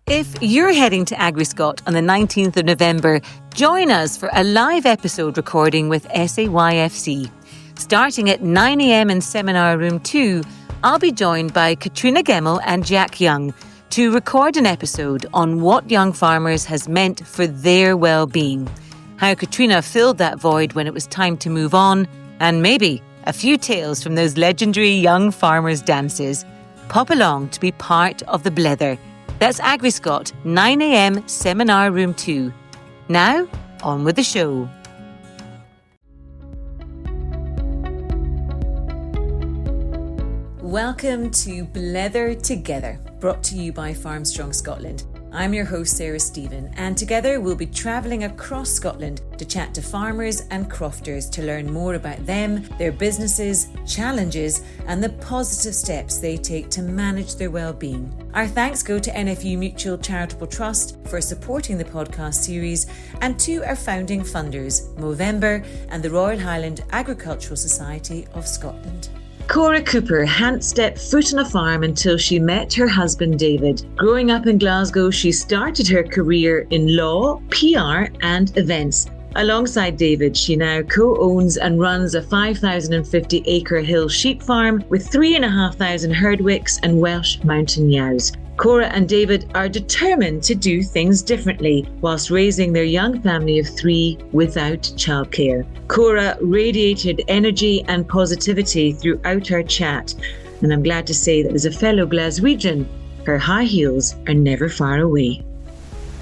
If you're heading to AgriScot on the 19th of November, join us for a live episode recording with SAYFC. Starting at 9 a.m. in Seminar Room 2, I'll be joined by Katrina Gemmell and Jack Young to record an episode on what young farmers has meant for their well-being, how Katrina filled that void when it was time to move on, and maybe a few tales from those legendary young farmers' dances. Pop along to be part of the blether. That's AgriScot, 9 a.m, Seminar Room 2. Now, on with the show. Welcome to Blether Together, brought to you by Farmstrong Scotland. I'm your host, Sarah Stephen, and together we'll be travelling across Scotland to chat to farmers and crofters to learn more about them, their businesses, challenges, and the positive steps they take to manage their well-being. Our thanks go to NFU Mutual Charitable Trust for supporting the podcast series, and to our founding funders, Movember and the Royal Highland Agricultural Society of Scotland. Cora Cooper hadn't stepped foot on a farm until she met her husband David. Growing up in Glasgow, she started her career in law, PR and events. Alongside David, she now co-owns and runs a 5,050-acre hill sheep farm with 3,500 herdwicks and Welsh mountain ewes. Cora and David are determined to do things differently whilst raising their young family of 3 without childcare. Cora radiated energy and positivity throughout our chat, and I'm glad to say that as a fellow Glaswegian, her high heels are never far away.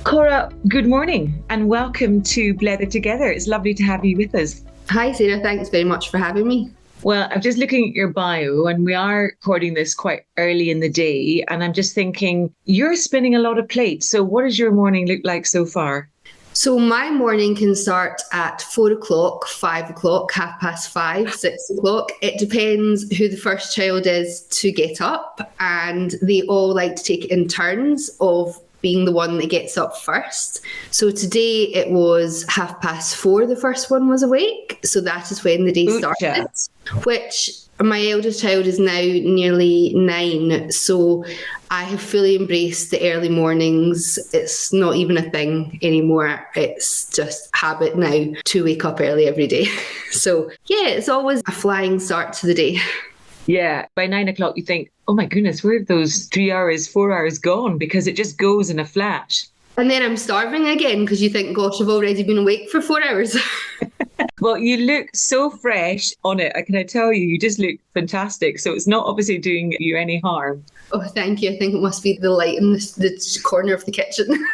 Cora, good morning and welcome to Blether Together. It's lovely to have you with us. Hi Sarah, thanks very much for having me. Well, I'm just looking at your bio and we are recording this quite early in the day, and I'm just thinking you're spinning a lot of plates. So what does your morning look like so far? So my morning can start at 4 o'clock, 5 o'clock, 5:30, 6 o'clock. It depends who the first child is to get up, and they all like to take it in turns of being the one that gets up first. So today it was 4:30 the first one was awake. So that is when the day started, which my eldest child is now nearly 9. So I have fully embraced the early mornings. It's not even a thing anymore. It's just habit now to wake up early every day. So yeah, it's always a flying start to the day. Yeah, by 9 o'clock you think, oh my goodness, where have those 3 hours, 4 hours gone? Because it just goes in a flash. And then I'm starving again because you think, gosh, I've already been awake for 4 hours. Well, you look so fresh on it. Can I tell you, you just look fantastic. So it's not obviously doing you any harm. Oh, thank you. I think it must be the light in the corner of the kitchen.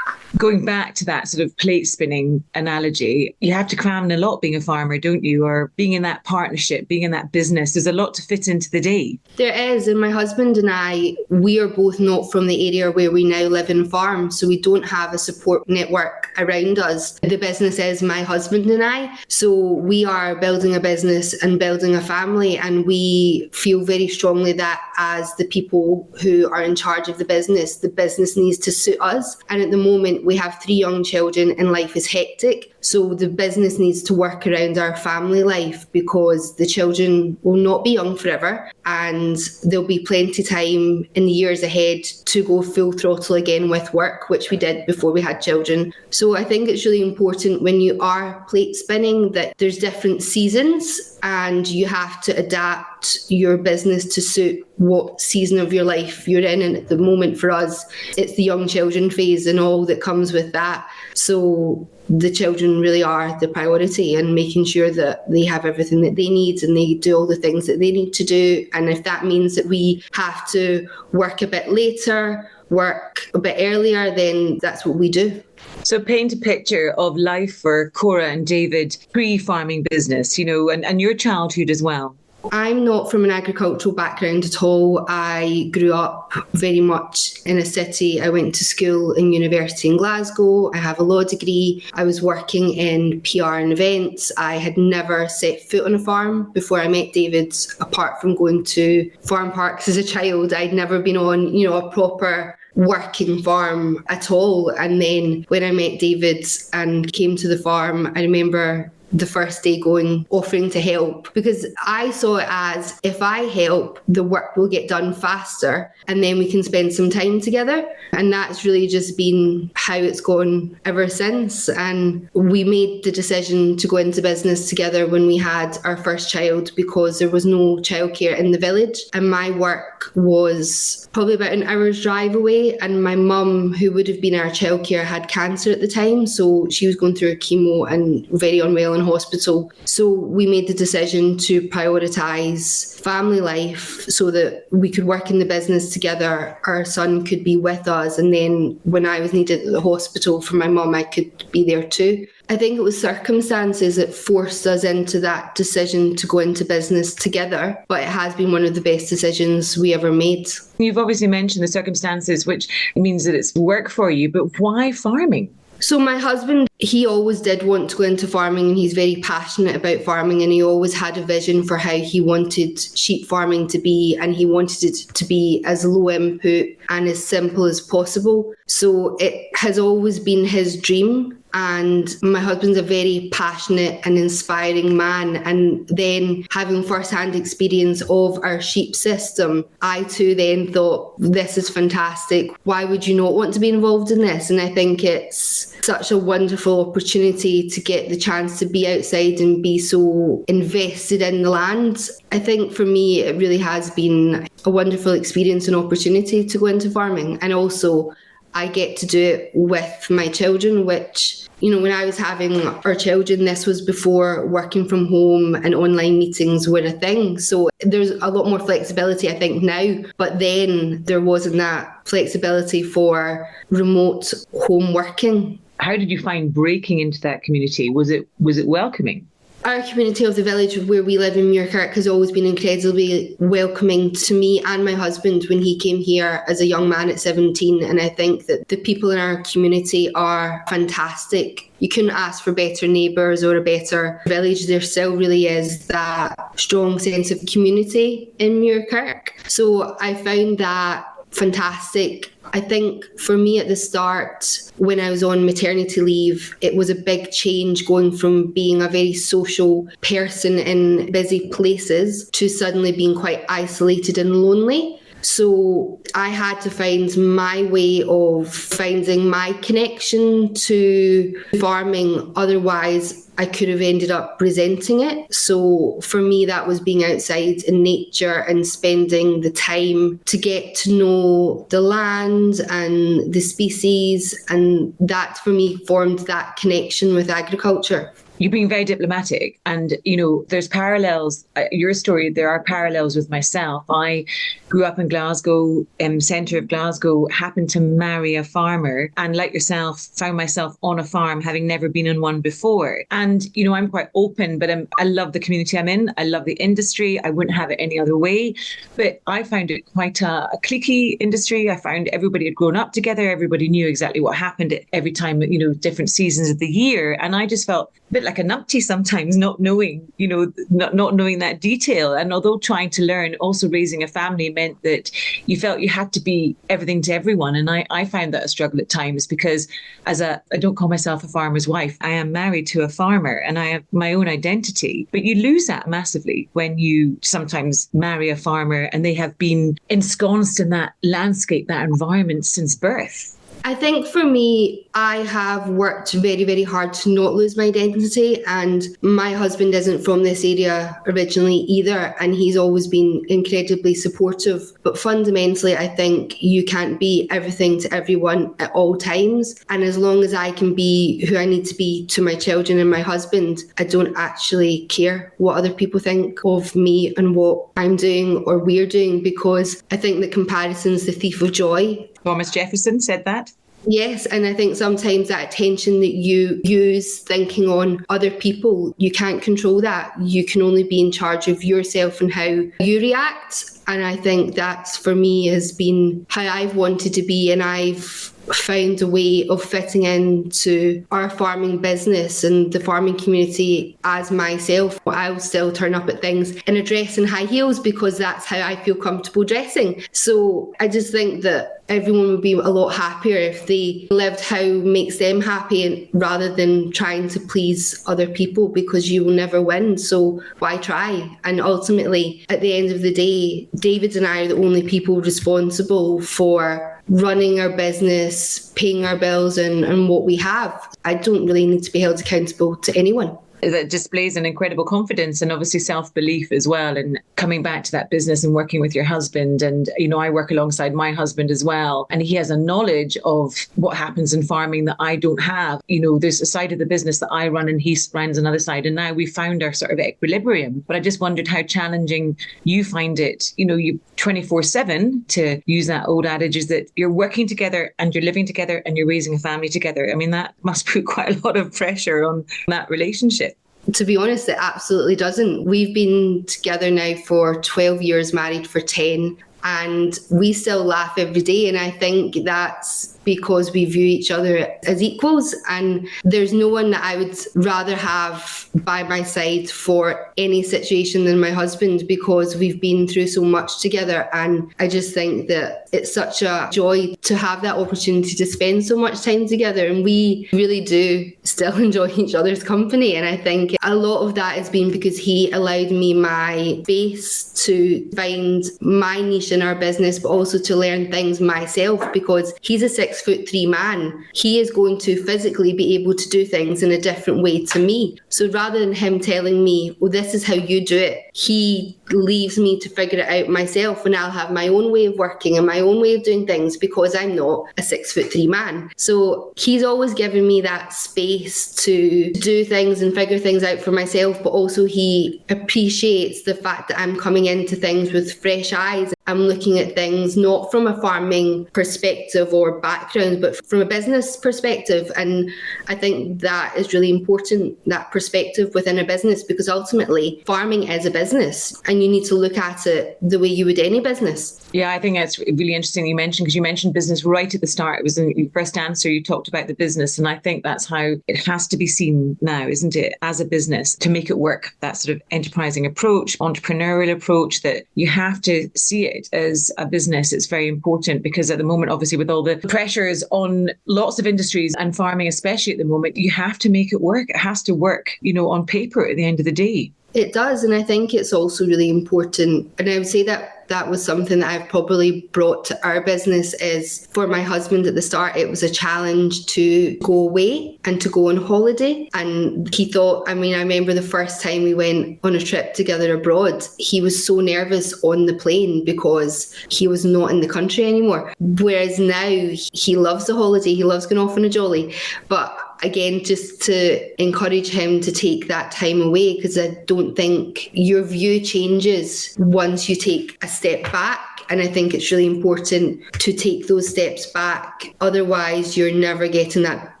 Going back to that sort of plate spinning analogy, you have to cram in a lot being a farmer, don't you? Or being in that partnership, being in that business. There's a lot to fit into the day. There is. And my husband and I, we are both not from the area where we now live and farm. So we don't have a support network around us. The business is my husband and I. So we are building a business and building a family. And we feel very strongly that as the people who are in charge of the business needs to suit us. And at the moment, we have 3 young children and life is hectic. So the business needs to work around our family life because the children will not be young forever and there'll be plenty of time in the years ahead to go full throttle again with work, which we did before we had children. So I think it's really important when you are plate spinning that there's different seasons and you have to adapt your business to suit what season of your life you're in. And at the moment for us, it's the young children phase and all that comes with that. So the children really are the priority and making sure that they have everything that they need and they do all the things that they need to do. And if that means that we have to work a bit later, work a bit earlier, then that's what we do. So paint a picture of life for Cora and David pre-farming business, and your childhood as well. I'm not from an agricultural background at all. I grew up very much in a city. I went to school and university in Glasgow. I have a law degree. I was working in PR and events. I had never set foot on a farm before I met David, apart from going to farm parks as a child. I'd never been on, a proper working farm at all. And then when I met David and came to the farm, I remember the first day going, offering to help, because I saw it as, if I help, the work will get done faster and then we can spend some time together. And that's really just been how it's gone ever since. And we made the decision to go into business together when we had our first child, because there was no childcare in the village. And my work was probably about an hour's drive away. And my mum, who would have been our childcare, had cancer at the time. So she was going through chemo and very unwell in hospital. So we made the decision to prioritise family life so that we could work in the business together. Our son could be with us. And then when I was needed at the hospital for my mum, I could be there too. I think it was circumstances that forced us into that decision to go into business together, but it has been one of the best decisions we ever made. You've obviously mentioned the circumstances, which means that it's work for you, but why farming? So my husband, he always did want to go into farming, and he's very passionate about farming, and he always had a vision for how he wanted sheep farming to be, and he wanted it to be as low input and as simple as possible. So it has always been his dream. And my husband's a very passionate and inspiring man. And then having first-hand experience of our sheep system, I too then thought, this is fantastic. Why would you not want to be involved in this? And I think it's such a wonderful opportunity to get the chance to be outside and be so invested in the land. I think for me, it really has been a wonderful experience and opportunity to go into farming. And also, I get to do it with my children, which, you know, when I was having our children, this was before working from home and online meetings were a thing. So there's a lot more flexibility, I think, now. But then there wasn't that flexibility for remote home working. How did you find breaking into that community? Was it welcoming? Our community of the village where we live in Muirkirk has always been incredibly welcoming to me and my husband when he came here as a young man at 17. And I think that the people in our community are fantastic. You couldn't ask for better neighbours or a better village. There still really is that strong sense of community in Muirkirk. So I found that fantastic. I think for me at the start, when I was on maternity leave, it was a big change going from being a very social person in busy places to suddenly being quite isolated and lonely. So I had to find my way of finding my connection to farming. Otherwise, I could have ended up resenting it. So for me, that was being outside in nature and spending the time to get to know the land and the species. And that for me formed that connection with agriculture. You're being very diplomatic, and, you know, there's parallels. Your story, there are parallels with myself. I grew up in Glasgow, centre of Glasgow, happened to marry a farmer, and like yourself, found myself on a farm, having never been in one before. And, you know, I'm quite open, but I love the community I'm in. I love the industry. I wouldn't have it any other way. But I found it quite a cliquey industry. I found everybody had grown up together. Everybody knew exactly what happened at every time, you know, different seasons of the year. And I just felt a bit like a numpty sometimes, not knowing, you know, not knowing that detail. And although trying to learn, also raising a family meant that you felt you had to be everything to everyone. And I found that a struggle at times, because I don't call myself a farmer's wife. I am married to a farmer and I have my own identity. But you lose that massively when you sometimes marry a farmer and they have been ensconced in that landscape, that environment since birth. I think for me, I have worked very, very hard to not lose my identity, and my husband isn't from this area originally either, and he's always been incredibly supportive. But fundamentally, I think you can't be everything to everyone at all times. And as long as I can be who I need to be to my children and my husband, I don't actually care what other people think of me and what I'm doing or we're doing, because I think that comparison's the thief of joy. Thomas Jefferson said that. Yes, and I think sometimes that attention that you use thinking on other people, you can't control that. You can only be in charge of yourself and how you react. And I think that's, for me, has been how I've wanted to be. And I've found a way of fitting into our farming business and the farming community as myself. I'll still turn up at things in a dress and high heels because that's how I feel comfortable dressing. So I just think that everyone would be a lot happier if they lived how makes them happy rather than trying to please other people, because you will never win. So why try? And ultimately, at the end of the day, David and I are the only people responsible for running our business, paying our bills and what we have. I don't really need to be held accountable to anyone. That displays an incredible confidence and obviously self-belief as well. And coming back to that business and working with your husband, and, you know, I work alongside my husband as well. And he has a knowledge of what happens in farming that I don't have. You know, there's a side of the business that I run and he runs another side. And now we've found our sort of equilibrium. But I just wondered how challenging you find it. You know, you 24/7, to use that old adage, is that you're working together and you're living together and you're raising a family together. I mean, that must put quite a lot of pressure on that relationship. To be honest, it absolutely doesn't. We've been together now for 12 years, married for 10, and we still laugh every day. And I think that's because we view each other as equals, and there's no one that I would rather have by my side for any situation than my husband, because we've been through so much together. And I just think that it's such a joy to have that opportunity to spend so much time together, and we really do still enjoy each other's company. And I think a lot of that has been because he allowed me my space to find my niche in our business, but also to learn things myself, because he's a 6'3" man. He is going to physically be able to do things in a different way to me. So rather than him telling me, well, this is how you do it, he leaves me to figure it out myself, and I'll have my own way of working and my own way of doing things because I'm not a 6'3" man. So he's always given me that space to do things and figure things out for myself, but also he appreciates the fact that I'm coming into things with fresh eyes. I'm looking at things not from a farming perspective or background, but from a business perspective. And I think that is really important, that perspective within a business, because ultimately farming is a business and you need to look at it the way you would any business. Yeah, I think that's really interesting you mentioned, because you mentioned business right at the start. It was in your first answer, you talked about the business. And I think that's how it has to be seen now, isn't it? As a business, to make it work, that sort of enterprising approach, entrepreneurial approach, that you have to see it as a business. It's very important, because at the moment, obviously, with all the pressures on lots of industries and farming, especially at the moment, you have to make it work. It has to work, you know, on paper at the end of the day. It does. And I think it's also really important. And I would say that was something that I've probably brought to our business, is for my husband at the start, it was a challenge to go away and to go on holiday. And he thought, I remember the first time we went on a trip together abroad, he was so nervous on the plane because he was not in the country anymore. Whereas now he loves the holiday, he loves going off on a jolly. But again, just to encourage him to take that time away, because I don't think your view changes once you take a step back. And I think it's really important to take those steps back. Otherwise, you're never getting that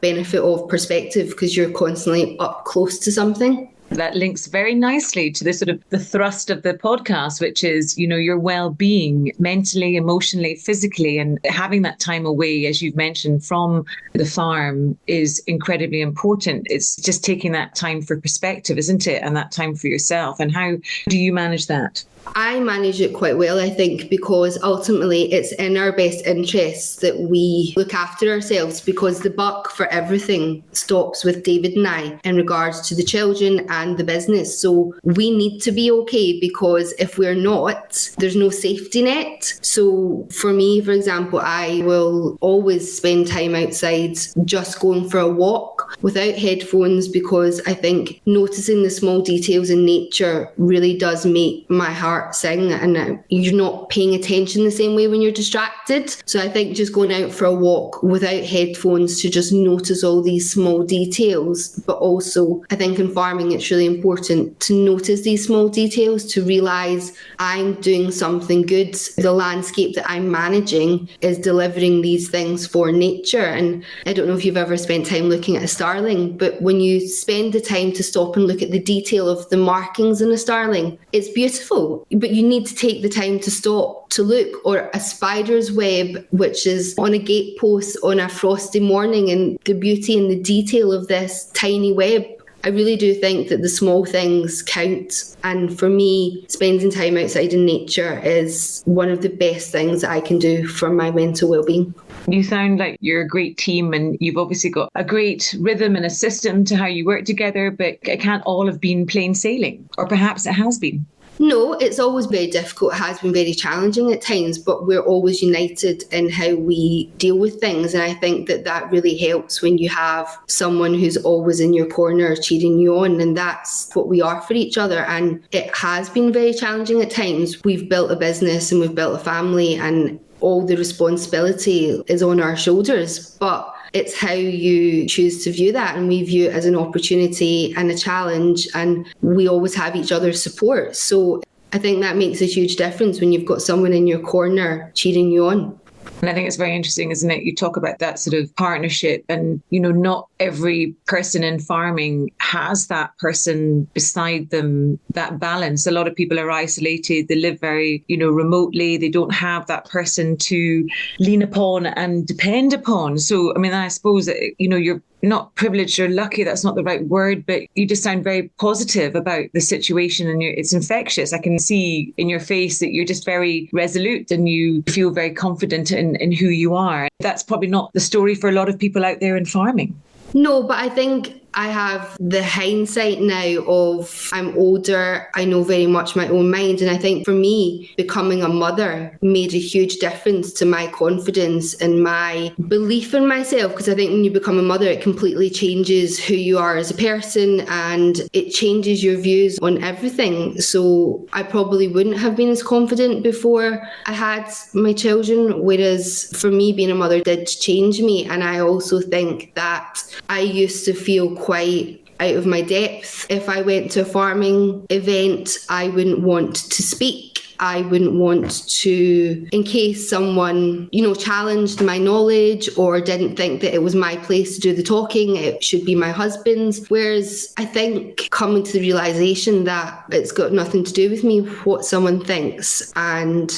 benefit of perspective, because you're constantly up close to something. That links very nicely to the sort of the thrust of the podcast, which is, you know, your well-being mentally, emotionally, physically, and having that time away, as you've mentioned, from the farm is incredibly important. It's just taking that time for perspective, isn't it? And that time for yourself. And how do you manage that? I manage it quite well, I think, because ultimately it's in our best interests that we look after ourselves, because the buck for everything stops with David and I in regards to the children and the business. So we need to be okay, because if we're not, there's no safety net. So for me, for example, I will always spend time outside just going for a walk without headphones, because I think noticing the small details in nature really does make my heart sing, and you're not paying attention the same way when you're distracted. So I think just going out for a walk without headphones to just notice all these small details. But also I think in farming it's really important to notice these small details, to realise I'm doing something good. The landscape that I'm managing is delivering these things for nature. And I don't know if you've ever spent time looking at a starling, but when you spend the time to stop and look at the detail of the markings in a starling, it's beautiful. But you need to take the time to stop to look. Or a spider's web, which is on a gatepost on a frosty morning, and the beauty and the detail of this tiny web. I really do think that the small things count. And for me, spending time outside in nature is one of the best things that I can do for my mental well-being. You sound like you're a great team, and you've obviously got a great rhythm and a system to how you work together, but it can't all have been plain sailing, or perhaps it has been. No, it's always very difficult. It has been very challenging at times, but we're always united in how we deal with things. And I think that that really helps when you have someone who's always in your corner cheering you on. And that's what we are for each other. And it has been very challenging at times. We've built a business and we've built a family, and all the responsibility is on our shoulders. But it's how you choose to view that, and we view it as an opportunity and a challenge, and we always have each other's support. So I think that makes a huge difference when you've got someone in your corner cheering you on. And I think it's very interesting, isn't it? You talk about that sort of partnership, and, not every person in farming has that person beside them, that balance. A lot of people are isolated. They live very, remotely. They don't have that person to lean upon and depend upon. So, I suppose that, you're not privileged or lucky, that's not the right word, but you just sound very positive about the situation, and it's infectious. I can see in your face that you're just very resolute and you feel very confident in who you are. That's probably not the story for a lot of people out there in farming. No, but I think I have the hindsight now of I'm older, I know very much my own mind. And I think for me, becoming a mother made a huge difference to my confidence and my belief in myself. Because I think when you become a mother, it completely changes who you are as a person, and it changes your views on everything. So I probably wouldn't have been as confident before I had my children. Whereas for me, being a mother did change me. And I also think that I used to feel quite out of my depth. If I went to a farming event, I wouldn't want to speak. I wouldn't want to, in case someone, challenged my knowledge or didn't think that it was my place to do the talking, it should be my husband's. Whereas I think coming to the realisation that it's got nothing to do with me, what someone thinks, and,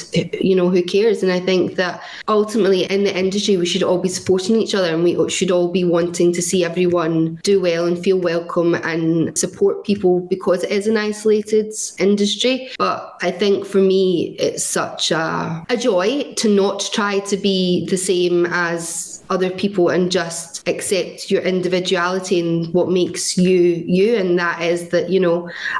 who cares? And I think that ultimately in the industry, we should all be supporting each other, and we should all be wanting to see everyone do well and feel welcome and support people, because it is an isolated industry. But I think for me, it's such a joy to not try to be the same as other people and just accept your individuality and what makes you you. And that is that,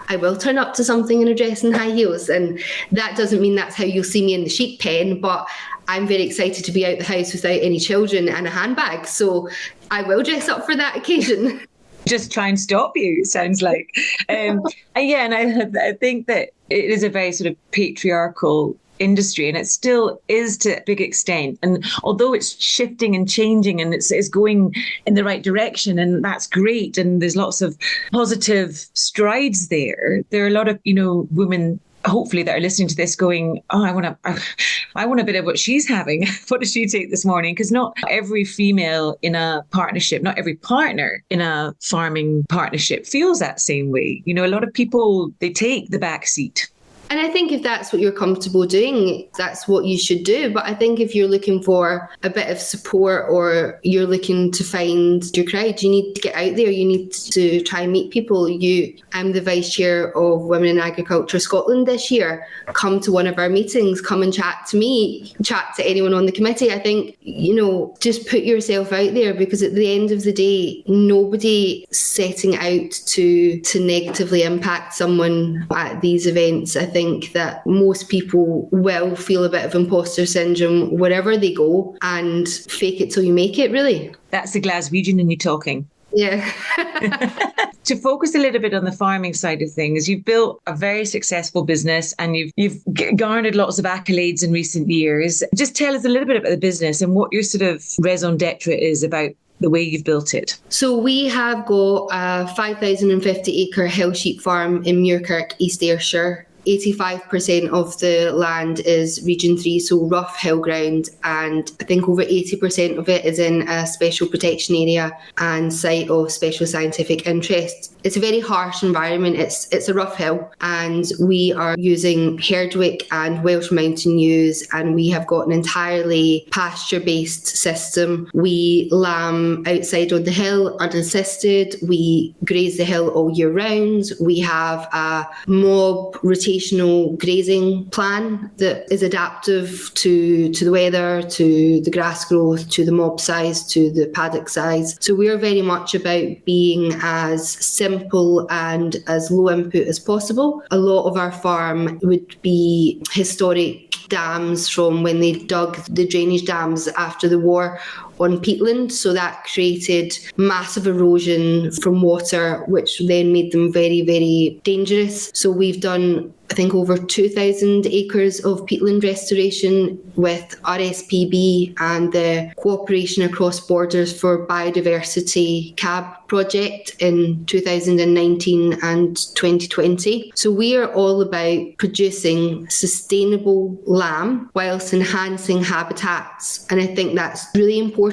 I will turn up to something in a dress and high heels. And that doesn't mean that's how you'll see me in the sheep pen, but I'm very excited to be out the house without any children and a handbag. So I will dress up for that occasion. Just try and stop you, it sounds like. And I think that it is a very sort of patriarchal industry, and it still is to a big extent. And although it's shifting and changing and it's going in the right direction, and that's great, and there's lots of positive strides there are a lot of, women hopefully that are listening to this going, I want a bit of what she's having. What does she take this morning? Because not every female in a partnership, not every partner in a farming partnership feels that same way. A lot of people, they take the back seat. And I think if that's what you're comfortable doing, that's what you should do. But I think if you're looking for a bit of support or you're looking to find your crowd, you need to get out there. You need to try and meet people. I'm the Vice Chair of Women in Agriculture Scotland this year. Come to one of our meetings, come and chat to me, chat to anyone on the committee. I think, just put yourself out there, because at the end of the day, nobody setting out to negatively impact someone at these events. I think that most people will feel a bit of imposter syndrome wherever they go, and fake it till you make it, really. That's the Glaswegian in you talking. Yeah. To focus a little bit on the farming side of things, you've built a very successful business, and you've garnered lots of accolades in recent years. Just tell us a little bit about the business and what your sort of raison d'etre is about the way you've built it. So we have got a 5,050 acre hill sheep farm in Muirkirk, East Ayrshire. 85% of the land is Region 3, so rough hill ground, and I think over 80% of it is in a special protection area and site of special scientific interest. It's a very harsh environment. It's a rough hill, and we are using Herdwick and Welsh Mountain ewes, and we have got an entirely pasture-based system. We lamb outside on the hill unassisted. We graze the hill all year round. We have a mob rotational grazing plan that is adaptive to the weather, to the grass growth, to the mob size, to the paddock size. So we're very much about being as simple and as low input as possible. A lot of our farm would be historic dams from when they dug the drainage dams after the war on peatland, so that created massive erosion from water, which then made them very, very dangerous. So we've done, I think, over 2,000 acres of peatland restoration with RSABI and the Cooperation Across Borders for Biodiversity CAB project in 2019 and 2020. So we are all about producing sustainable lamb whilst enhancing habitats, and I think that's really important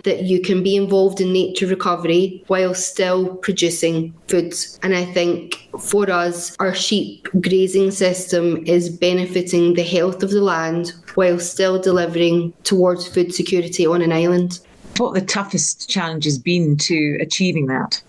that you can be involved in nature recovery while still producing food. And I think for us, our sheep grazing system is benefiting the health of the land while still delivering towards food security on an island. What have the toughest challenges been to achieving that?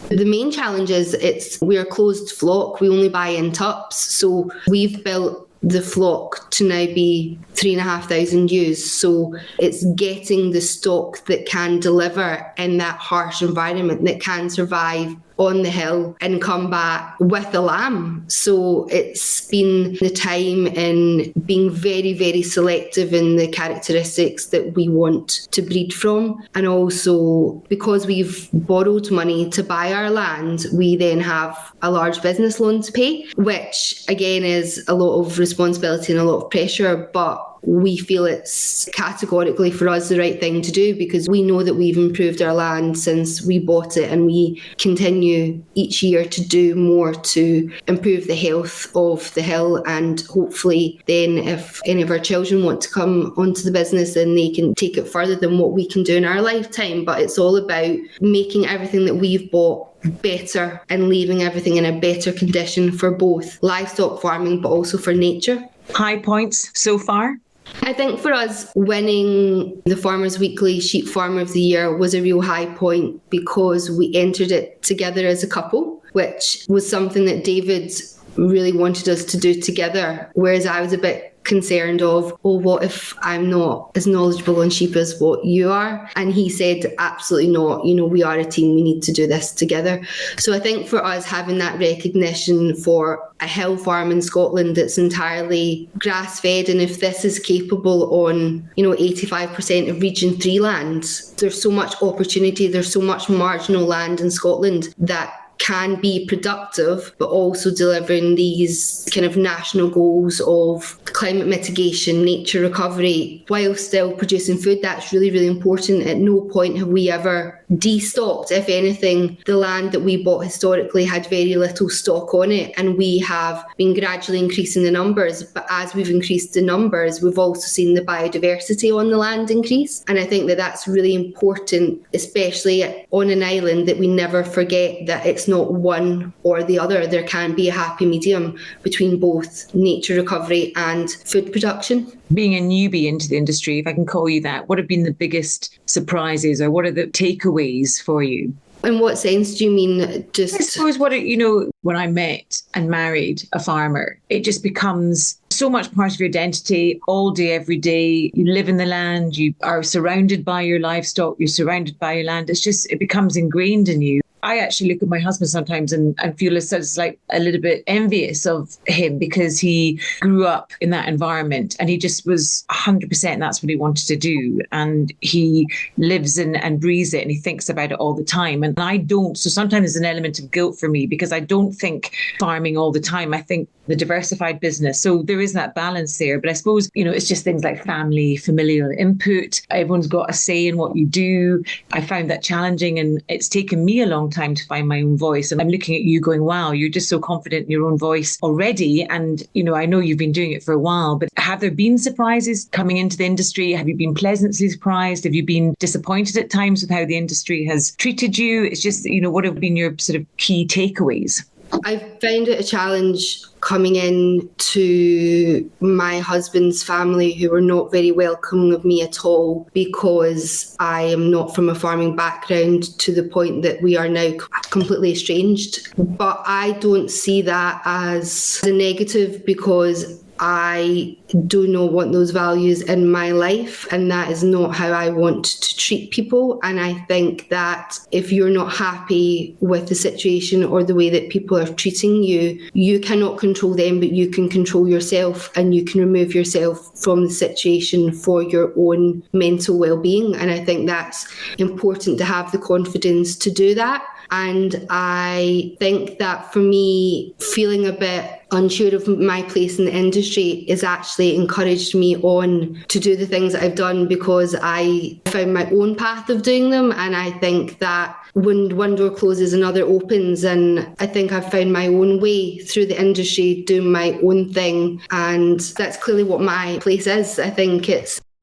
The main challenge is we're a closed flock. We only buy in tups. So we've built the flock to now be 3,500 ewes. So it's getting the stock that can deliver in that harsh environment, that can survive on the hill and come back with the lamb. So it's been the time in being very, very selective in the characteristics that we want to breed from. And also, because we've borrowed money to buy our land, we then have a large business loan to pay, which again is a lot of responsibility and a lot of pressure, but we feel it's categorically for us the right thing to do, because we know that we've improved our land since we bought it, and we continue each year to do more to improve the health of the hill. And hopefully then if any of our children want to come onto the business, then they can take it further than what we can do in our lifetime. But it's all about making everything that we've bought better and leaving everything in a better condition for both livestock farming but also for nature. High points so far? I think for us, winning the Farmers Weekly Sheep Farmer of the Year was a real high point, because we entered it together as a couple, which was something that David really wanted us to do together, whereas I was a bit concerned of, what if I'm not as knowledgeable on sheep as what you are? And he said, absolutely not. We are a team. We need to do this together. So I think for us, having that recognition for a hill farm in Scotland that's entirely grass-fed, and if this is capable on 85% of Region 3 land, there's so much opportunity, there's so much marginal land in Scotland that can be productive, but also delivering these kind of national goals of climate mitigation, nature recovery, while still producing food. That's really, really important. At no point have we ever destocked. If anything, the land that we bought historically had very little stock on it, and we have been gradually increasing the numbers. But as we've increased the numbers, we've also seen the biodiversity on the land increase. And I think that that's really important, especially on an island, that we never forget that it's not one or the other. There can be a happy medium between both nature recovery and food production. Being a newbie into the industry, if I can call you that, what have been the biggest surprises, or what are the takeaways for you? In what sense do you mean? I suppose when I met and married a farmer, it just becomes so much part of your identity all day, every day. You live in the land, you are surrounded by your livestock, you're surrounded by your land. It becomes ingrained in you. I actually look at my husband sometimes and feel as like a little bit envious of him, because he grew up in that environment and he just was 100%. That's what he wanted to do. And he lives and breathes it, and he thinks about it all the time. And I don't. So sometimes there's an element of guilt for me, because I don't think farming all the time. I think the diversified business. So there is that balance there. But I suppose, it's just things like family, familial input. Everyone's got a say in what you do. I found that challenging, and it's taken me a long time to find my own voice. And I'm looking at you going, wow, you're just so confident in your own voice already. And, I know you've been doing it for a while, but have there been surprises coming into the industry? Have you been pleasantly surprised? Have you been disappointed at times with how the industry has treated you? It's just, what have been your sort of key takeaways? I found it a challenge coming in to my husband's family, who were not very welcoming of me at all, because I am not from a farming background, to the point that we are now completely estranged. But I don't see that as a negative, because I do not want those values in my life, and that is not how I want to treat people. And I think that if you're not happy with the situation or the way that people are treating you, you cannot control them, but you can control yourself, and you can remove yourself from the situation for your own mental well-being. And I think that's important to have the confidence to do that. And I think that for me, feeling a bit unsure of my place in the industry has actually encouraged me on to do the things that I've done, because I found my own path of doing them. And I think that when one door closes, another opens. And I think I've found my own way through the industry, doing my own thing. And that's clearly what my place is. I think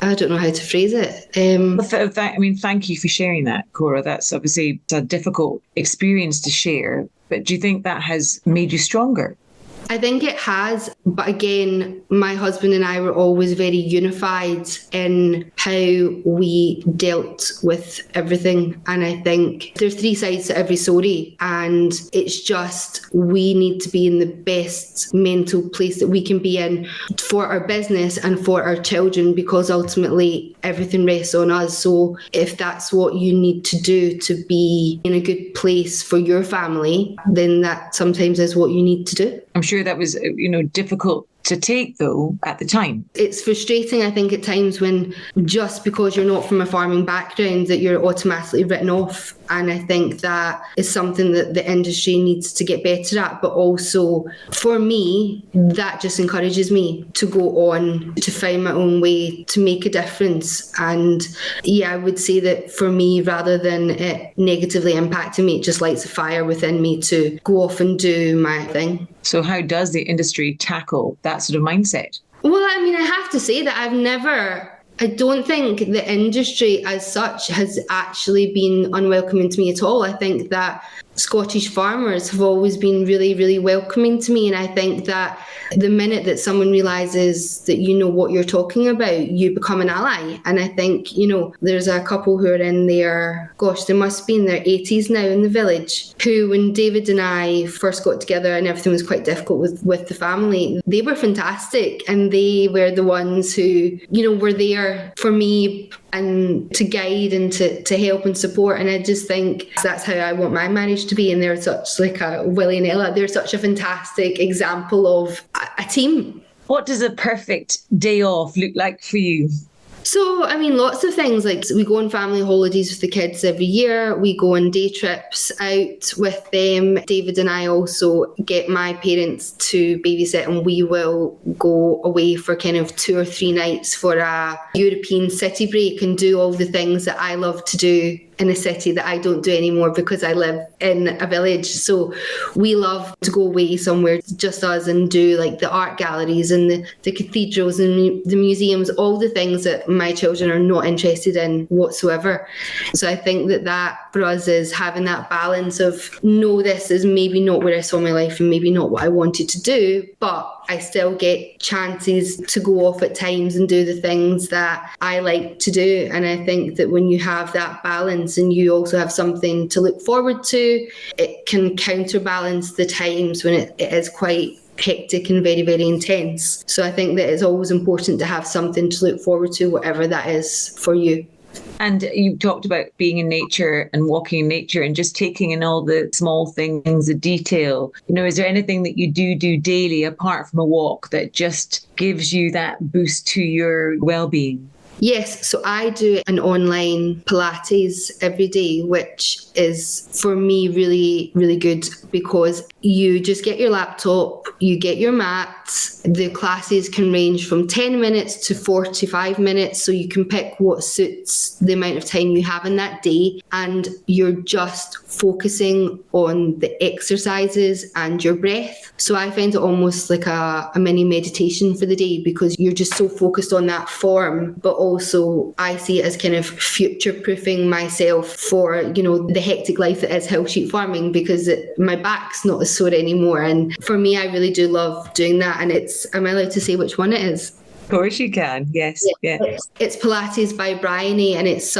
I don't know how to phrase it. Thank you for sharing that, Cora. That's obviously a difficult experience to share, but do you think that has made you stronger? I think it has, but again, my husband and I were always very unified in how we dealt with everything. And I think there's three sides to every story, and it's just we need to be in the best mental place that we can be in for our business and for our children, because ultimately everything rests on us. So if that's what you need to do to be in a good place for your family, then that sometimes is what you need to do. I'm sure that was, difficult to take, though, at the time. It's frustrating, I think, at times when just because you're not from a farming background that you're automatically written off. And I think that is something that the industry needs to get better at. But also, for me, that just encourages me to go on, to find my own way, to make a difference. And I would say that for me, rather than it negatively impacting me, it just lights a fire within me to go off and do my thing. So how does the industry tackle that sort of mindset? Well, I have to say that I don't think the industry as such has actually been unwelcoming to me at all. I think that Scottish farmers have always been really, really welcoming to me. And I think that the minute that someone realises that you know what you're talking about, you become an ally. And I think, there's a couple who are in they must be in their 80s now in the village, who, when David and I first got together and everything was quite difficult with the family, they were fantastic. And they were the ones who, were there for me and to guide and to help and support. And I just think that's how I want my marriage to be. And they're such like a Willie and Ella. They're such a fantastic example of a team. What does a perfect day off look like for you? So, lots of things. Like, we go on family holidays with the kids every year. We go on day trips out with them. David and I also get my parents to babysit, and we will go away for kind of 2 or 3 nights for a European city break and do all the things that I love to do in a city that I don't do anymore because I live in a village. So we love to go away somewhere, just us, and do like the art galleries and the cathedrals and the museums, all the things that my children are not interested in whatsoever. So I think that for us is having that balance of, no, this is maybe not where I saw my life and maybe not what I wanted to do, but I still get chances to go off at times and do the things that I like to do. And I think that when you have that balance and you also have something to look forward to, it can counterbalance the times when it is quite hectic and very, very intense. So I think that it's always important to have something to look forward to, whatever that is for you. And you talked about being in nature and walking in nature and just taking in all the small things, the detail. Is there anything that you do daily apart from a walk that just gives you that boost to your well-being? Yes, so I do an online Pilates every day, which is for me really, really good because you just get your laptop, you get your mats. The classes can range from 10 minutes to 45 minutes, so you can pick what suits the amount of time you have in that day, and you're just focusing on the exercises and your breath. So I find it almost like a mini meditation for the day because you're just so focused on that form, but also I see it as kind of future-proofing myself for, the hectic life that is hill sheep farming, because my back's not as sore anymore. And for me, I really do love doing that. And am I allowed to say which one it is? Of course you can, yes. Yeah. It's Pilates by Bryony, and it's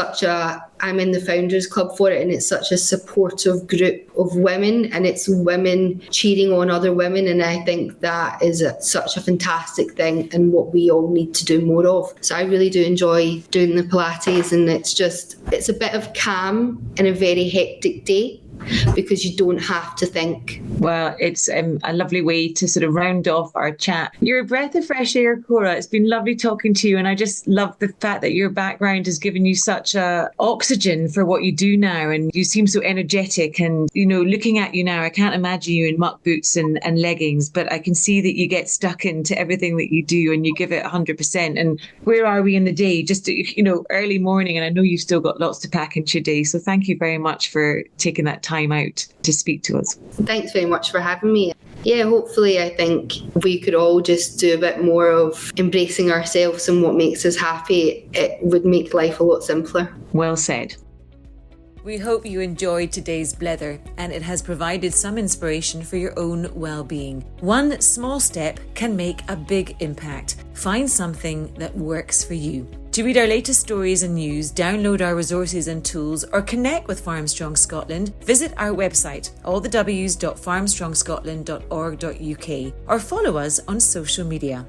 I'm in the Founders Club for it, and it's such a supportive group of women, and it's women cheering on other women, and I think that is such a fantastic thing and what we all need to do more of. So I really do enjoy doing the Pilates, and it's a bit of calm in a very hectic day, because you don't have to think. Well, it's a lovely way to sort of round off our chat. You're a breath of fresh air, Cora. It's been lovely talking to you, and I just love the fact that your background has given you such oxygen for what you do now, and you seem so energetic. And looking at you now, I can't imagine you in muck boots and leggings, but I can see that you get stuck into everything that you do and you give it 100%. And where are we in the day? Just early morning, and I know you've still got lots to pack into your day, so thank you very much for taking that time out to speak to us. Thanks very much for having me. Yeah, hopefully I think we could all just do a bit more of embracing ourselves and what makes us happy. It would make life a lot simpler. Well said. We hope you enjoyed today's blether and it has provided some inspiration for your own well-being. One small step can make a big impact. Find something that works for you. To read our latest stories and news, download our resources and tools, or connect with Farmstrong Scotland, visit our website, allthews.farmstrongscotland.org.uk, or follow us on social media.